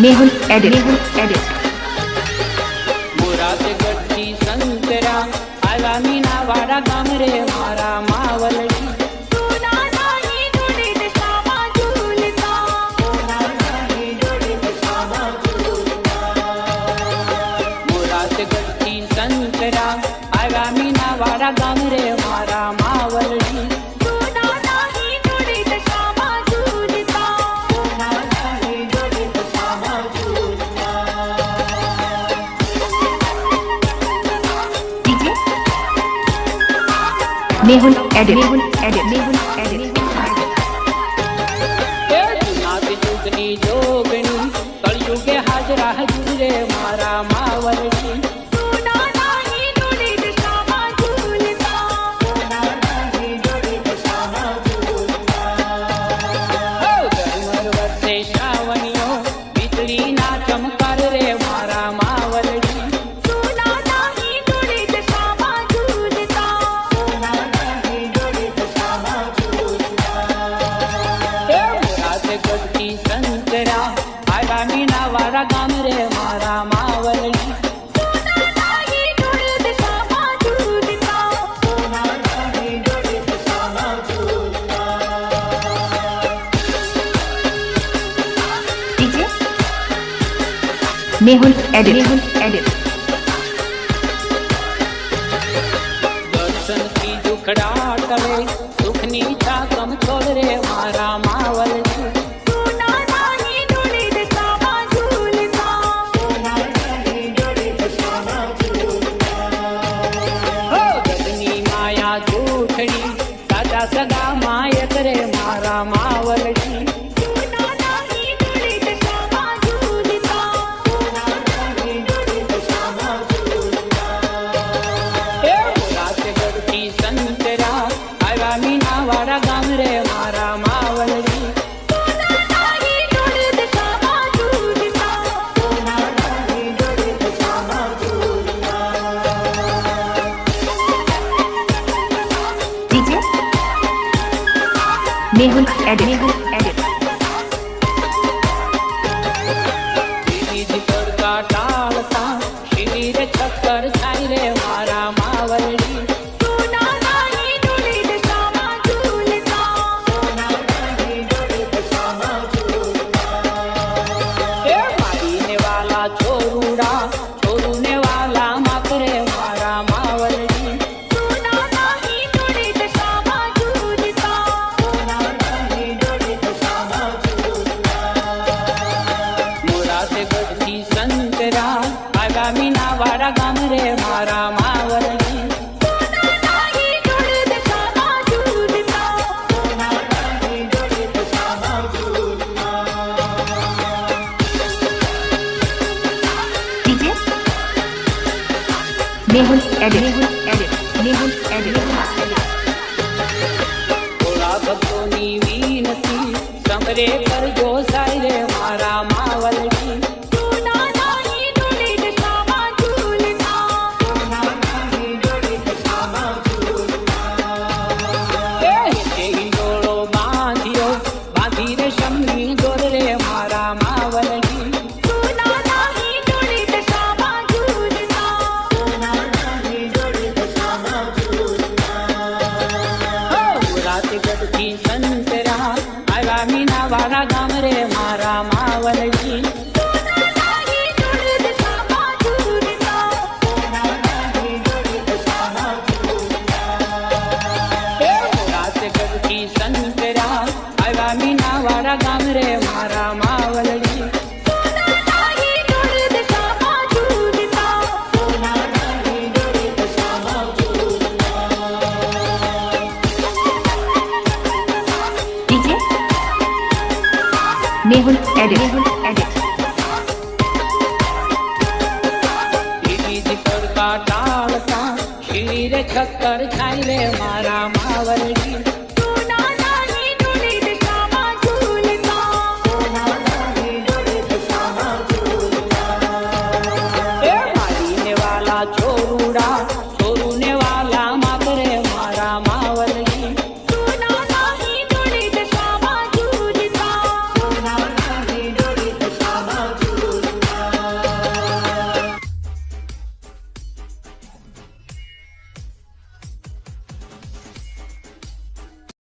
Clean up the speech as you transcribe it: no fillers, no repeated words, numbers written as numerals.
Mehul edit मोरात गट्टी संतरा आला मीना वाडा गाम रे मारा मावलडी सोना नाही जोडीत श्यामा झुलता सोना नाही जोडीत श्यामा झुलता मोरात गट्टी संतरा आला मीना वाडा गाम रे मारा मावलडी सोना नाही जोडीत श्यामा झुलता सोना नाही जोडीत श्यामा झुलता डीजे मेहुल एडिट ए नाथ जुगनी जोगनी कलयुगे हाजरा हजूरे मारा मावलडी सोना नाही जोडीत श्यामा झुलता सोना नाही जोडीत श्यामा झुलता गरमर वर्षे श्रावणियो बिजली ना चमकार रे मारा मावलडी सोना नाही जोडीत श्यामा झुलता सोना नाही जोडीत श्यामा झुलता मोरात गट्टी संतरा आला मीना वाडा गाम रे मारा मावलडी सोना नाही जोडीत श्यामा झुलता सोना नाही जोडीत श्यामा झुलता डीजे मेहुल एडिट दर्शन की दुखड़ा टले सुखनी चाकम छोड़ रे मारा मावलडी सोना नाही जोडीत श्यामा झुलता सोना नाही जोडीत श्यामा झुलता गगनी माया झूठणी साजा सगा मायक रे मारा मावलडी सोना नाही जोडीत श्यामा झुलता सोना नाही जोडीत श्यामा झुलता मोरात गट्टी संतरा आला मीना वाडा गाम रे मारा मावलडी सोना नाही जोडीत श्यामा झुलता सोना नाही जोडीत श्यामा झुलता डीजे मेहुल एडिट बीज पर का टालता शिविर चक्कर छाई रे मारा मावलडी सोना नाही जोडीत श्यामा झुलता सोना नाही जोडीत श्यामा झुलता मारीने वाला छोरूड़ा छोरूने वाला माकरे मारा मावलडी सोना नाही जोडीत श्यामा झुलता सोना नाही जोडीत श्यामा झुलता मोरात गट्टी संतरा आला मीना वाडा गाम रे मारा मावलडी सोना नाही जोडीत श्यामा झुलता सोना नाही जोडीत श्यामा झुलता डीजे मेहुल एडिट थोड़ा भक्तोनी वीनती समरे कर जो साई रे मारा मावलडी सोना नाही जोडीत श्यामा झुलता सोना नाही जोडीत श्यामा झुलता हिंडोळो बांधियो बांधी रे शमनी जोर रे मारा मावलडी सोना नाही जोडीत श्यामा झुलता सोना नाही जोडीत श्यामा झुलता मोरात गट्टी संतरा आला मीना वाडा गाम रे मारा मावलडी सोना नाही जोडीत श्यामा झुलता सोना नाही जोडीत श्यामा झुलता मोरात गट्टी संतरा आला मीना वाडा गाम रे मारा मावलडी सोना नाही जोडीत श्यामा झुलता सोना नाही जोडीत श्यामा झुलता डीजे मेहुल एडिट बीज पर का टालता शिविर चक्कर छाई रे मारा मावलडी